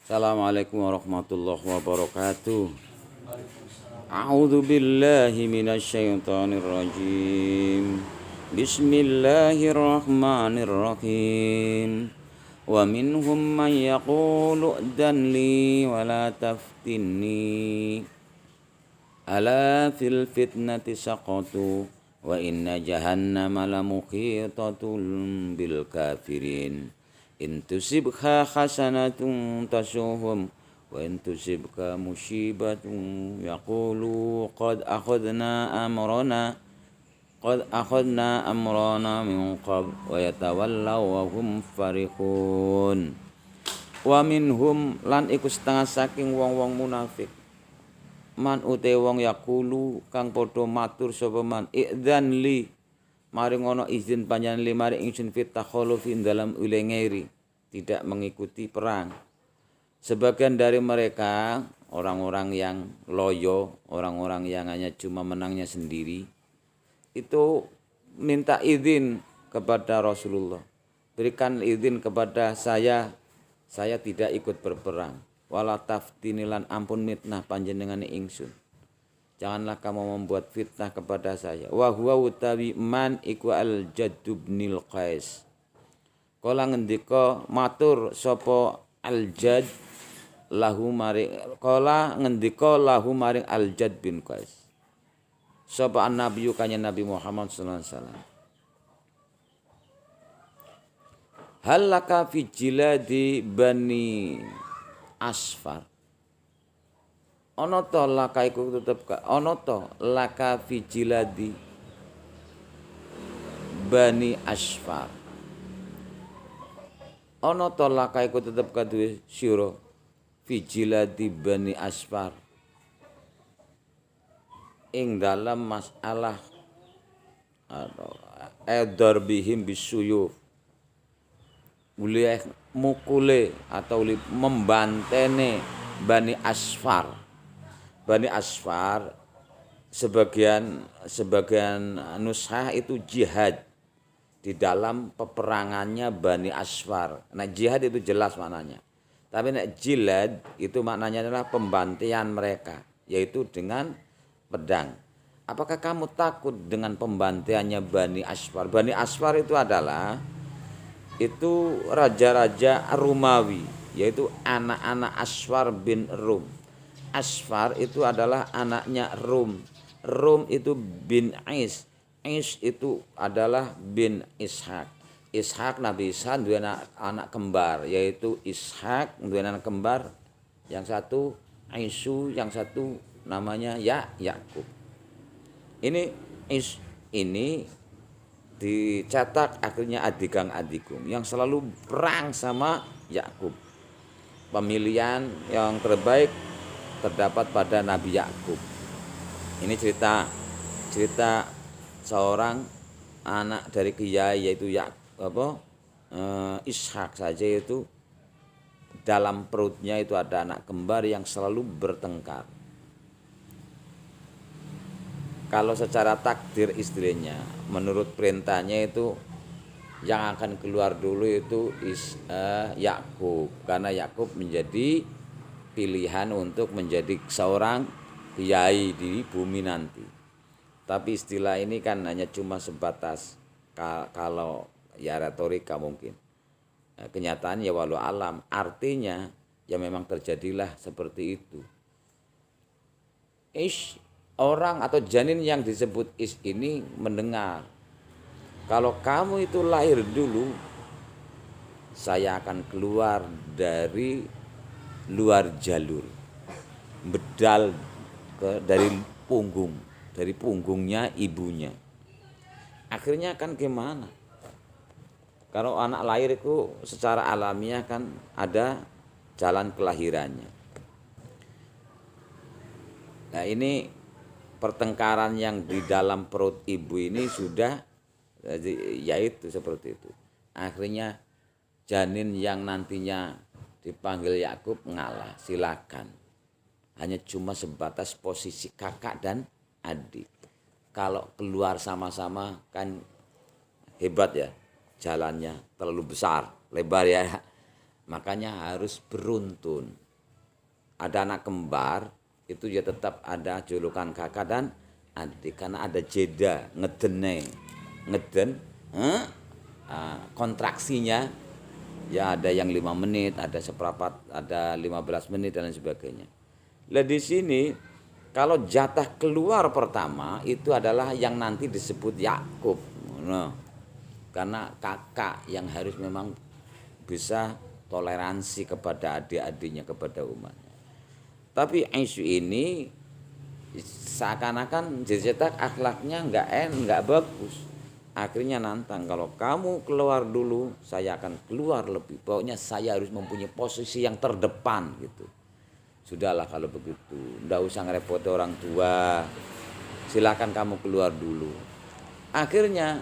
Assalamualaikum warahmatullahi wabarakatuh. A'udzu billahi minasyaitonir rajim. Bismillahirrahmanirrahim. Wa minhum man yaqulu dan li wa la taftinni. Ala fil fitnati saqatu wa inna jahannama lamuhitatun bil kafirin. In tusibha hasanatun tasuhum wa in tusibka musibatun yaqulu qad akhadna amrana min qabl wa yatawallaw wa hum farihun. Wa minhum lan iku setengah saking wong-wong munafik man ute wong yaqulu kang padha matur sapa man idzan li maring ana izin panjenengan li maring ingsun fit takhallufin dalam ulengeri tidak mengikuti perang. Sebagian dari mereka orang-orang yang loyo, orang-orang yang hanya cuma menangnya sendiri itu minta izin kepada Rasulullah. Berikan izin kepada saya tidak ikut berperang. Wala taftinilan ampun mitnah panjenengan ingsun. Janganlah kamu membuat fitnah kepada saya. Wa huwa utawi man iku al-Jadd bin Qais. Kala ngendika matur sapa al-Jadd lahu maring kala ngendika lahu maring al-Jadd bin Qais. Sapa an-nabiyyu kanjeng Nabi Muhammad sallallahu alaihi wasallam. Hal laka fi jiladi bani Asfar. Ana ta laka iku tetep ana ta laka fi jiladi bani Asfar. Ana ta laka iku tetep kaduwe sira fi jiladi bani Asfar. Ing dalam masalah edar bihim bisuyuf. Boleh mukule atau membantene Bani Asfar. Bani Asfar sebagian nushah itu jihad di dalam peperangannya Bani Asfar. Nah jihad itu jelas maknanya. Tapi nek jilad itu maknanya adalah pembantaian mereka, yaitu dengan pedang. Apakah kamu takut dengan pembantaiannya Bani Asfar? Bani Asfar itu adalah raja-raja Romawi, yaitu anak-anak Asfar bin Rum. Asfar itu adalah anaknya Rum. Rum itu bin Is. Is itu adalah bin Ishak. Ishak Nabi Isa dua anak kembar, yaitu Ishak dua anak kembar. Yang satu Isu, yang satu namanya Yakub. Ini dicetak akhirnya adigang adikum yang selalu perang sama Yakub. Pemilihan yang terbaik terdapat pada Nabi Yakub. Ini cerita seorang anak dari kiai yaitu Ishak saja, itu dalam perutnya itu ada anak kembar yang selalu bertengkar. Kalau secara takdir istrinya, menurut perintahnya itu yang akan keluar dulu itu Yakub, karena Yakub menjadi pilihan untuk menjadi seorang kiai di bumi nanti. Tapi istilah ini kan hanya cuma sebatas kalau ya retorika mungkin. Kenyataan ya walau alam, artinya ya memang terjadilah seperti itu. Orang atau janin yang disebut Is ini mendengar, kalau kamu itu lahir dulu, saya akan keluar dari luar jalur, bedal dari punggungnya ibunya. Akhirnya kan gimana? Kalau anak lahir itu secara alamiah kan ada jalan kelahirannya. Nah ini pertengkaran yang di dalam perut ibu ini sudah yaitu seperti itu. Akhirnya janin yang nantinya dipanggil Yakub ngalah, silakan. Hanya cuma sebatas posisi kakak dan adik. Kalau keluar sama-sama kan hebat ya, jalannya terlalu besar, lebar ya. Makanya harus beruntun. Ada anak kembar itu ya tetap ada julukan kakak dan adik karena ada jeda ngeden kontraksinya ya ada yang 5 menit, ada seperempat, ada 15 menit dan lain sebagainya. Lah di sini kalau jatah keluar pertama itu adalah yang nanti disebut Yakub. Nah, karena kakak yang harus memang bisa toleransi kepada adik-adiknya, kepada umatnya. Tapi isu ini seakan-akan dicetak akhlaknya nggak bagus. Akhirnya nantang, kalau kamu keluar dulu, saya akan keluar lebih. Pokoknya saya harus mempunyai posisi yang terdepan gitu. Sudahlah kalau begitu, nggak usah ngerepoti orang tua. Silakan kamu keluar dulu. Akhirnya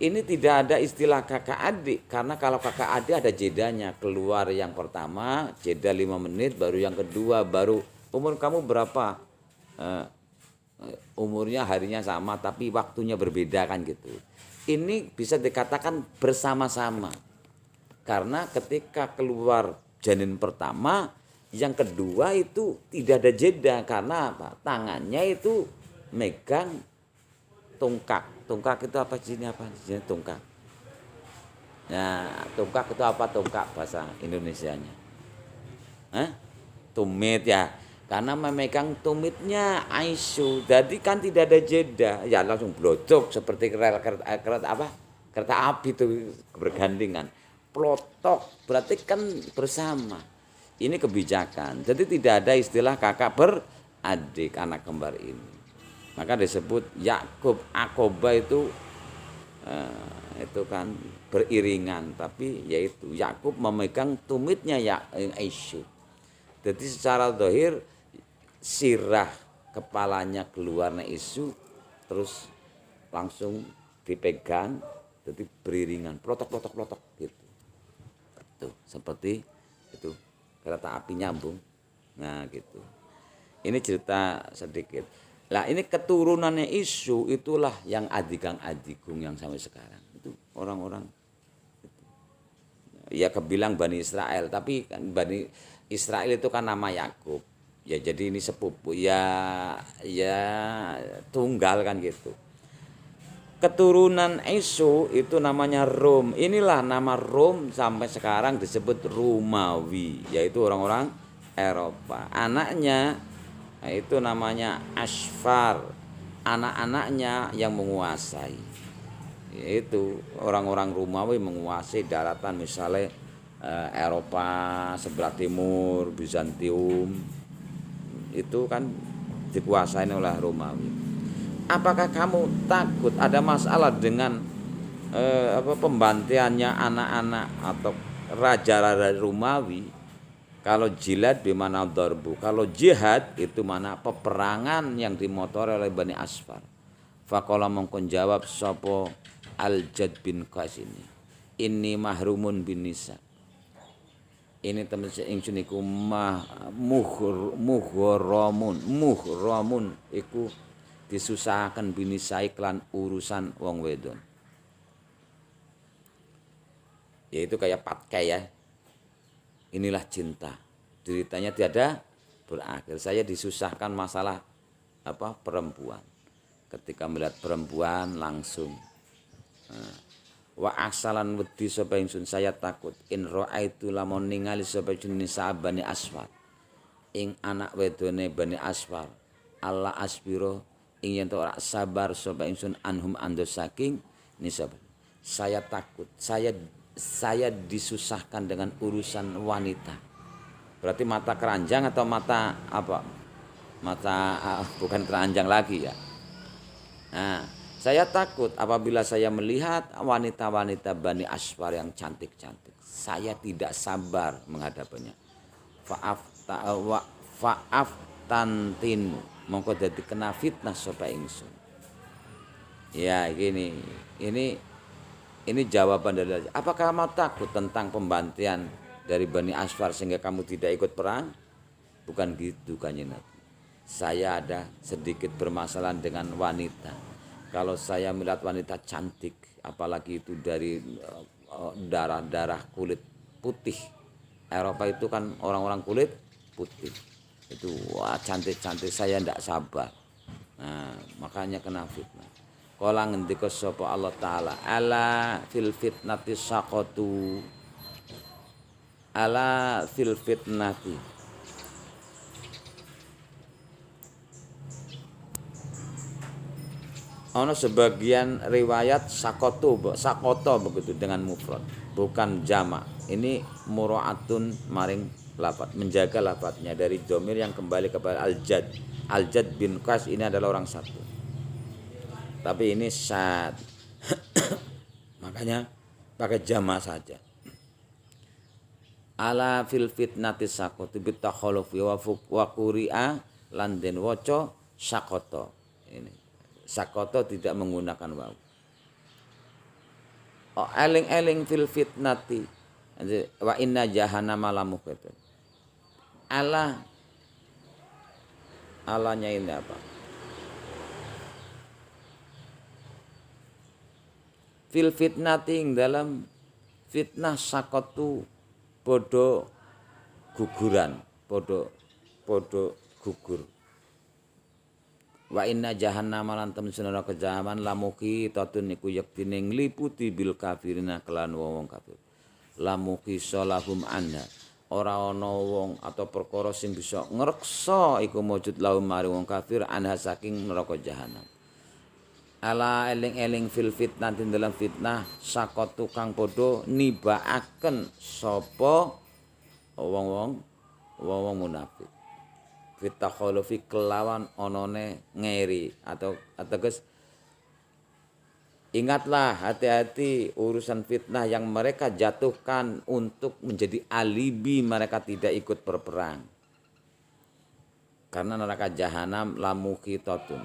ini tidak ada istilah kakak adik, karena kalau kakak adik ada jedanya. Keluar yang pertama jeda 5 menit, baru yang kedua, baru umur kamu berapa? Umurnya harinya sama tapi waktunya berbeda kan gitu. Ini bisa dikatakan bersama-sama. Karena ketika keluar janin pertama, yang kedua itu tidak ada jeda karena apa? Tangannya itu megang tungkak. Tungkak itu apa jenisnya apa? Jenis tungkak. Nah, tungkak itu apa tungkak bahasa Indonesianya? Tumit ya. Karena memegang tumitnya Aisyah, jadi kan tidak ada jeda, ya langsung blodok seperti kereta api itu bergandengan, plotok, berarti kan bersama. Ini kebijakan, jadi tidak ada istilah kakak beradik anak kembar ini. Maka disebut Yakub, Akoba itu kan beriringan, tapi yaitu Yakub memegang tumitnya Aisyah. Jadi secara zahir sirah kepalanya keluarnya isu terus langsung dipegang, jadi beriringan plotok gitu. Tuh, seperti itu kereta api nyambung. Nah gitu. Ini cerita sedikit. Lah ini keturunannya isu itulah yang adigang adigung yang sampai sekarang itu orang-orang gitu. Ya kebilang Bani Israel, tapi kan Bani Israel itu kan nama Yakub. Ya jadi ini sepupu ya tunggal kan gitu. Keturunan Esau itu namanya Rom. Inilah nama Rom sampai sekarang disebut Romawi, yaitu orang-orang Eropa. Anaknya itu namanya Asfar. Anak-anaknya yang menguasai. Yaitu orang-orang Romawi menguasai daratan misalnya Eropa sebelah timur, Bizantium. Itu kan dikuasai oleh Romawi. Apakah kamu takut ada masalah dengan pembantiannya anak-anak atau raja-raja Romawi? Kalau jilad bimana darbu, kalau jihad itu mana peperangan yang dimotori oleh Bani Asfar. Faqala mongkon jawab sapa Al-Jad bin Qais ini mahrumun bin nisa. Ini temen ingsun iku muhramun iku disusahaken binisai klan urusan wong wedon. Yaitu kayak patkai ya. Inilah cinta. Ceritanya tiada berakhir. Saya disusahkan masalah perempuan. Ketika melihat perempuan langsung wa asalan wedi sapa ingsun saya takut in raaitu lamun ningali sapa jenis Bani Asfar ing anak wedone Bani Asfar Allah asbiro ing yen ora sabar sapa ingsun anhum ando saking nisab. Saya takut saya disusahkan dengan urusan wanita. Berarti mata keranjang atau mata apa? Bukan keranjang lagi ya. Nah, saya takut apabila saya melihat wanita-wanita Bani Asfar yang cantik-cantik. Saya tidak sabar menghadapinya. Fa'af tantin mongko dadi kena fitnah sapa ingsun. Ya gini, ini jawaban dari apakah kamu takut tentang pembantian dari Bani Asfar sehingga kamu tidak ikut perang? Bukan gitu Kanjeng Nabi. Saya ada sedikit permasalahan dengan wanita. Kalau saya melihat wanita cantik, apalagi itu dari darah-darah kulit putih, Eropa itu kan orang-orang kulit putih. Itu wah cantik-cantik, saya ndak sabar. Nah, makanya kena fitnah. Kala ngendika sapa Allah taala, ala fil fitnati saqatu. Ala fil fitnati. Ono sebagian riwayat sakoto begitu dengan mufrad, bukan jamak. Ini muraatun maring lafat, menjaga lafadznya dari domir yang kembali kepada al-jad. Al-jad bin Qais ini adalah orang satu. Tapi ini sad. Makanya pakai jamak saja. Ala fil fitnati sakoto bitakhalufi wa quri'a lan den waca sakoto. Ini sakoto tidak menggunakan waw. Oh, eling-eling fil fitnati wa inna jahannama lamuhitun. Alanya ini apa? Fil fitnati ing dalam fitnah sakotu podo guguran, podo gugur. Wa inna jahannama lan temen neraka jahanam lamuki tatun niku yektine ngliputi bil kafirina kelan wong kafir. Lamuki salahum anna. Ora ana wong atau perkara sing bisa ngreksa iku mujud lahum mari wong kafir anha saking neraka jahanam. Ala eling-eling fil fitnah dalam fitnah sakot tukang padha nibaaken sapa wong-wong munafik. Fitakholufi kelawan onone ngeri atau guys, ingatlah hati-hati urusan fitnah yang mereka jatuhkan untuk menjadi alibi mereka tidak ikut berperang. Karena neraka jahanam lamuqitatun.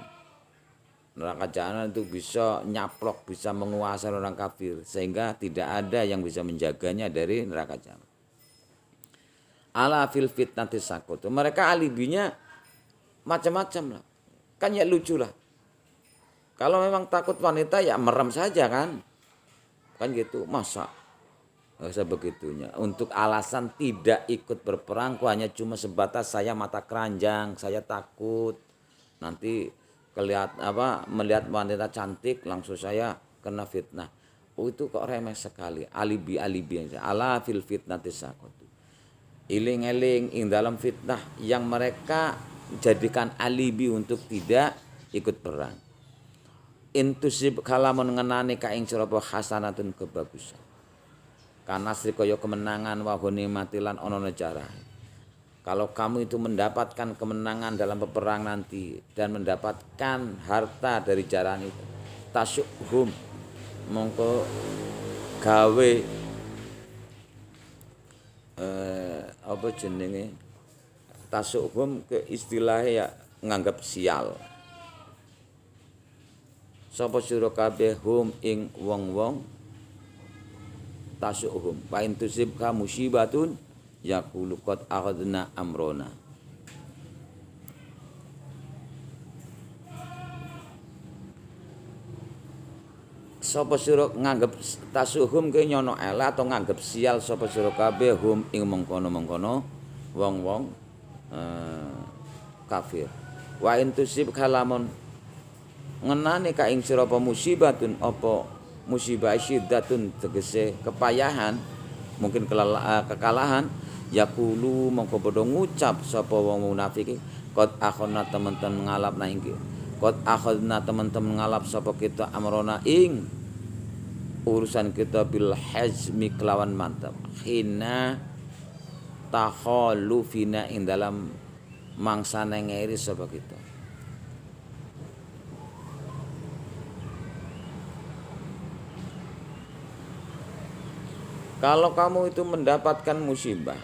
Neraka jahanam itu bisa nyaplok, bisa menguasai orang kafir sehingga tidak ada yang bisa menjaganya dari neraka jahanam. Ala fil fitnati sakotu. Mereka alibinya macam-macam lah. Kan ya lucu lah. Kalau memang takut wanita ya merem saja kan. Kan gitu. Masa? Gak usah begitunya. Untuk alasan tidak ikut berperang hanya cuma sebatas saya mata keranjang, saya takut. Nanti melihat wanita cantik langsung saya kena fitnah. Oh itu kok remeh sekali. Alibi-alibi. Ala fil fitnati sakotu. Iling-eling ing dalam fitnah yang mereka jadikan alibi untuk tidak ikut perang. Intusib kalamun ngenani ka ing sira hasanatun kebagusan. Karena srikaya kemenangan wa matilan ono necara. Kalau kamu itu mendapatkan kemenangan dalam peperang nanti dan mendapatkan harta dari jalan itu, tasyuhum mongko gawe apa jenenge tasuhum ke istilahnya ya nganggap sial. Sapa sira kabeh hum ing wong-wong tasuhum fa in tusibka musibatun yaqulu qad akhadna amrona. Sapa sira nganggep tasuhum ke nyono elek atau nganggep sial sapa sira kabeh hum ing mengkono-mengkono wong-wong kafir. Wa intusib kalamun ngenane ka ing sira apa musibatun apa musibah syiddatun tegese kepayahan mungkin kekalahan yaqulu mongko padha ngucap sapa wong munafik qad akhadna teman-teman ngalap na ing qad akhadna teman-teman ngalap sapa kita amrona ing urusan kita bil hazmi kelawan mantap hina takhallufina ing dalam mangsane ngeri sapa kita. Kalau kamu itu mendapatkan musibah,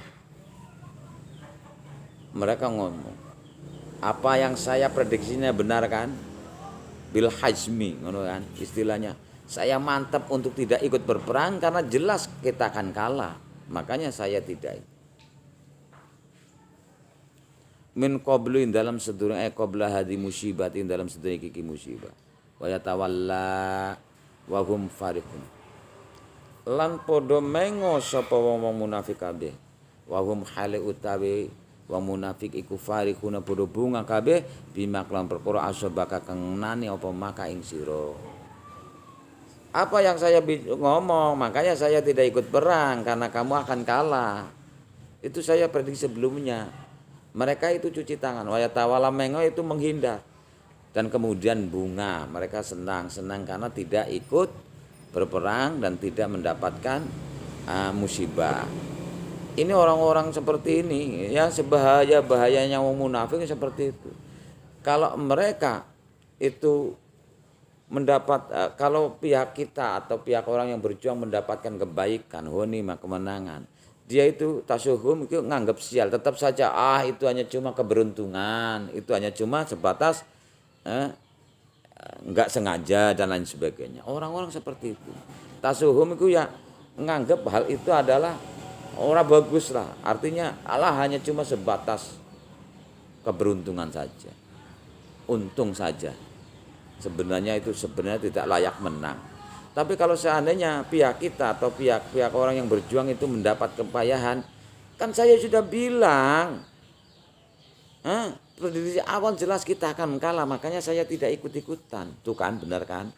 mereka ngomong, apa yang saya prediksinya benar kan? Bil hazmi, ngono kan istilahnya. Saya mantap untuk tidak ikut berperang karena jelas kita akan kalah. Makanya saya tidak. Min qablu dalam sedurunge qabla hadi musibatin dalam sedurunge iki musibah. Wa yatawalla wa hum farihun. Lan padha mengo sapa wong munafik kabeh wa hum hale utawi wong munafik iku farihuna padha bunga kabeh bima kelawan perkara asabaka kang nani apa maka ing sira. Apa yang saya ngomong, makanya saya tidak ikut perang karena kamu akan kalah. Itu saya prediksi sebelumnya. Mereka itu cuci tangan, wa yatawalla mengo itu menghindar. Dan kemudian bunga, mereka senang karena tidak ikut berperang dan tidak mendapatkan musibah. Ini orang-orang seperti ini ya, sebahaya-bahayanya wong munafik seperti itu. Kalau mereka itu mendapat, kalau pihak kita atau pihak orang yang berjuang mendapatkan kebaikan, ghanimah, kemenangan, dia itu tasuhum itu nganggap sial, tetap saja itu hanya cuma keberuntungan, itu hanya cuma sebatas enggak sengaja dan lain sebagainya. Orang-orang seperti itu tasuhum itu ya nganggap hal itu adalah orang bagus lah, artinya Allah hanya cuma sebatas keberuntungan saja, untung saja. Sebenarnya itu tidak layak menang. Tapi kalau seandainya pihak kita atau pihak orang yang berjuang itu mendapat kepayahan, kan saya sudah bilang, dari awal jelas kita akan kalah, makanya saya tidak ikut-ikutan. Tuh kan, benar kan?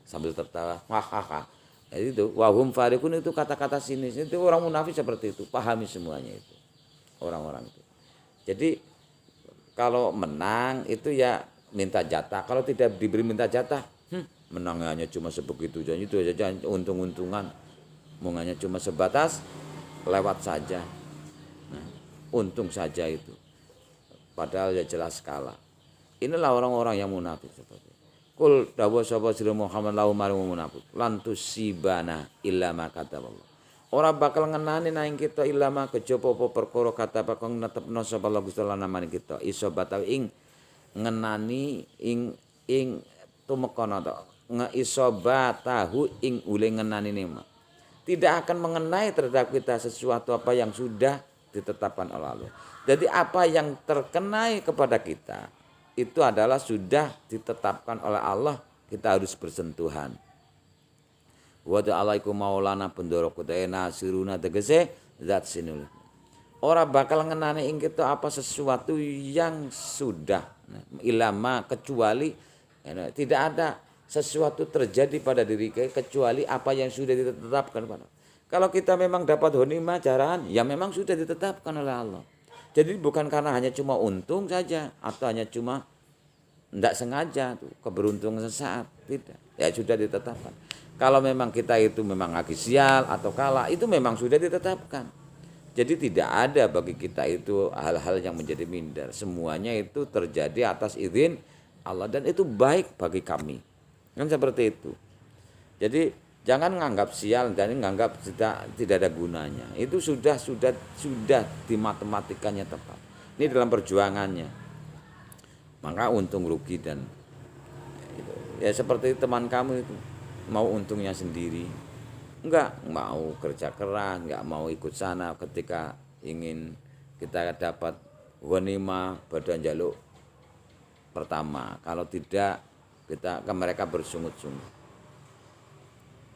Sambil tertawa, hahaha. Jadi itu wahum farikun itu kata-kata sinis, itu orang munafik seperti itu, pahami semuanya itu orang-orang itu. Jadi kalau menang itu ya minta jatah, kalau tidak diberi minta jatah, menangnya hanya cuma sebegitu saja, itu saja untung-untungan, hanya cuma sebatas lewat saja, untung saja itu, padahal ya jelas kalah. Inilah orang-orang yang munafik seperti itu. Kul dawa sapa sira Muhammad lahu maring munafik lan tusibana illa ma kataballah. Ora bakal ngenani nang kita illa ma kejaba apa perkara kata bakal netepno sapa Allah Gusti Allah namane kita iso batal ing ngenani ing tumekono to ngeisobatahu ing ule ngenani nima. Tidak akan mengenai terhadap kita sesuatu apa yang sudah ditetapkan oleh Allah. Jadi apa yang terkenai kepada kita itu adalah sudah ditetapkan oleh Allah, kita harus bersentuhan. Wa ta'alaikum maulana pendoro kutae nasiruna tegese zat sinul. Ora bakal ngenani ing kita apa sesuatu yang sudah ilama kecuali tidak ada sesuatu terjadi pada diri kita kecuali apa yang sudah ditetapkan pada. Kalau kita memang dapat ghanimah jarahan, ya memang sudah ditetapkan oleh Allah. Jadi bukan karena hanya cuma untung saja atau hanya cuma tidak sengaja tuh keberuntungan sesaat, tidak. Ya sudah ditetapkan. Kalau memang kita itu memang lagi sial atau kalah, itu memang sudah ditetapkan. Jadi tidak ada bagi kita itu hal-hal yang menjadi minder. Semuanya itu terjadi atas izin Allah dan itu baik bagi kami. Kan seperti itu. Jadi jangan menganggap sial dan menganggap tidak ada gunanya. Itu sudah di matematikanya tepat. Ini dalam perjuangannya. Maka untung rugi dan ya seperti teman kamu itu mau untungnya sendiri. Enggak mau kerja keras, enggak mau ikut sana ketika ingin kita dapat ghanimah badan jaluk pertama. Kalau tidak mereka bersungut-sungut.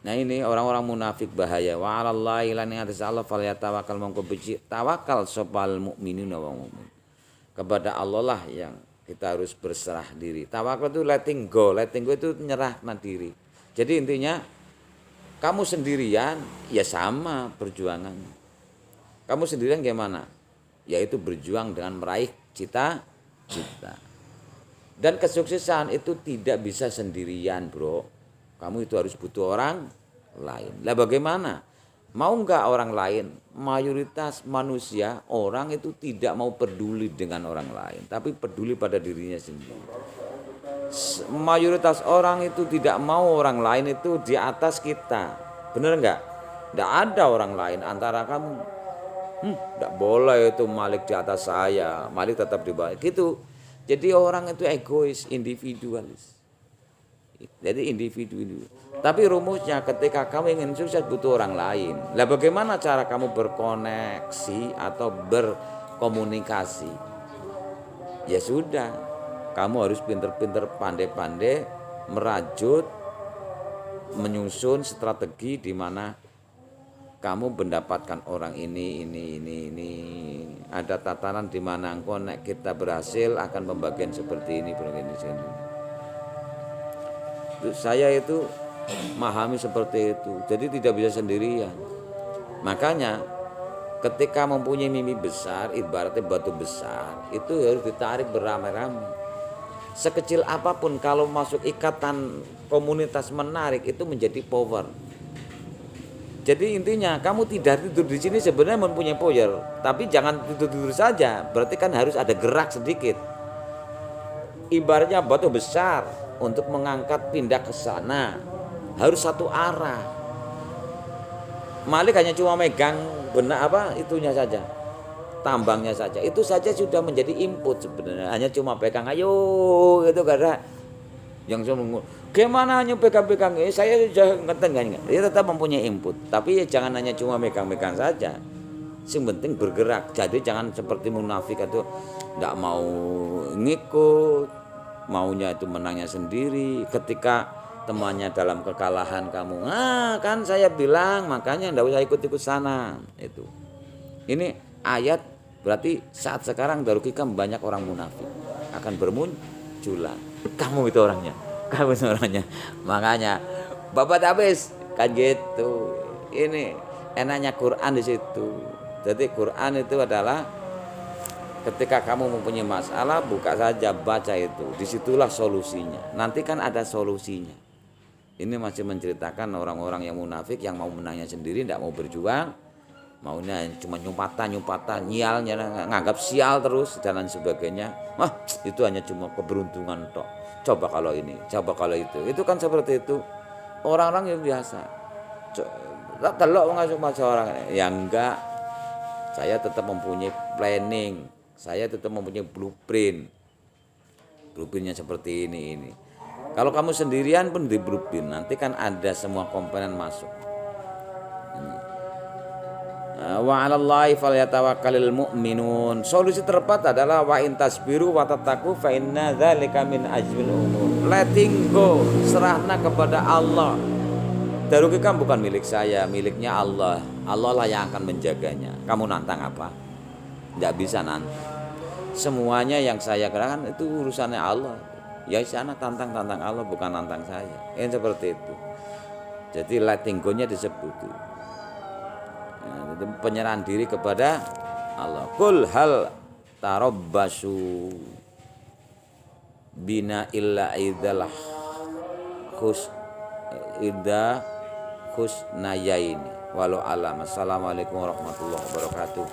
Nah ini orang-orang munafik bahaya. Wa 'alallahi lan atas Allah falyatawakkal mongko biji tawakal sopal mukminuna wa mukmin. Kepada Allah lah yang kita harus berserah diri. Tawakal itu letting go itu menyerahkan diri. Jadi intinya kamu sendirian ya sama perjuangannya. Kamu sendirian gimana? Yaitu berjuang dengan meraih cita-cita. Dan kesuksesan itu tidak bisa sendirian, bro. Kamu itu harus butuh orang lain. Lah bagaimana? Mau enggak orang lain? Mayoritas manusia, orang itu tidak mau peduli dengan orang lain, tapi peduli pada dirinya sendiri. Mayoritas orang itu tidak mau orang lain itu di atas kita. Benar enggak? Enggak ada orang lain antara kamu. Enggak boleh itu Malik di atas saya, Malik tetap di bawah. Gitu. Jadi orang itu egois, individualis. Jadi individu. Tapi rumusnya ketika kamu ingin sukses butuh orang lain. Lah bagaimana cara kamu berkoneksi atau berkomunikasi? Ya sudah, kamu harus pinter-pinter, pandai-pandai merajut, menyusun strategi di mana kamu mendapatkan orang ini. Ada tatanan di mana engkau nek kita berhasil akan pembagian seperti ini, Saya itu memahami seperti itu. Jadi tidak bisa sendirian. Makanya ketika mempunyai mimpi besar, ibaratnya batu besar, itu harus ditarik beramai-ramai. Sekecil apapun kalau masuk ikatan komunitas menarik itu menjadi power. Jadi intinya kamu tidak tidur di sini sebenarnya mempunyai power, tapi jangan tidur saja. Berarti kan harus ada gerak sedikit. Ibaratnya batu besar untuk mengangkat pindah ke sana harus satu arah. Malik hanya cuma megang benak itunya saja, tambangnya saja, itu saja sudah menjadi input sebenarnya. Hanya cuma pegang ayo itu karena yang gimana hanya pegang-pegang saya sudah ngeten kan, dia tetap mempunyai input, tapi jangan hanya cuma megang-megang saja. Yang penting bergerak. Jadi jangan seperti munafik itu tidak mau ngikut, maunya itu menangnya sendiri. Ketika temannya dalam kekalahan kamu, kan saya bilang makanya tidak usah ikut-ikut sana. Itu ini ayat berarti saat sekarang Darul Hikam banyak orang munafik akan bermunculan. Kamu itu orangnya, makanya babat habis kan gitu. Ini enaknya Quran di situ. Jadi Quran itu adalah ketika kamu mempunyai masalah, buka saja, baca itu. Disitulah solusinya. Nanti kan ada solusinya. Ini masih menceritakan orang-orang yang munafik yang mau menangnya sendiri, tidak mau berjuang, maunya cuma nyumpatan, nyialnya, nganggap sial terus dan lain sebagainya. Itu hanya cuma keberuntungan toh. Coba kalau ini, coba kalau itu. Itu kan seperti itu. Orang-orang yang biasa. Telok mengasuh orang. Ya enggak. Saya tetap mempunyai planning. Saya tetap mempunyai blueprint. Blueprintnya seperti ini. Kalau kamu sendirian pun di blueprint, nanti kan ada semua komponen masuk. Wa 'alallahi falyatawakkalul mu'minun. Solusi terbaik adalah wa in tasbiru wa tattaqu fa inna dzalika min ajmil umur. Letting go, serahna kepada Allah. Darul Hikam bukan milik saya, miliknya Allah. Allah lah yang akan menjaganya. Kamu nantang apa? Tidak bisa nantang. Semuanya yang saya kerjakan itu urusannya Allah. Ya sana tantang Allah, bukan tantang saya. Ini seperti itu. Jadi letting go-nya disebut itu. Penyerahan diri kepada Allah. Qul hal tarabbasu bina illa idzal husnayaini walau alam. Assalamualaikum warahmatullahi wabarakatuh.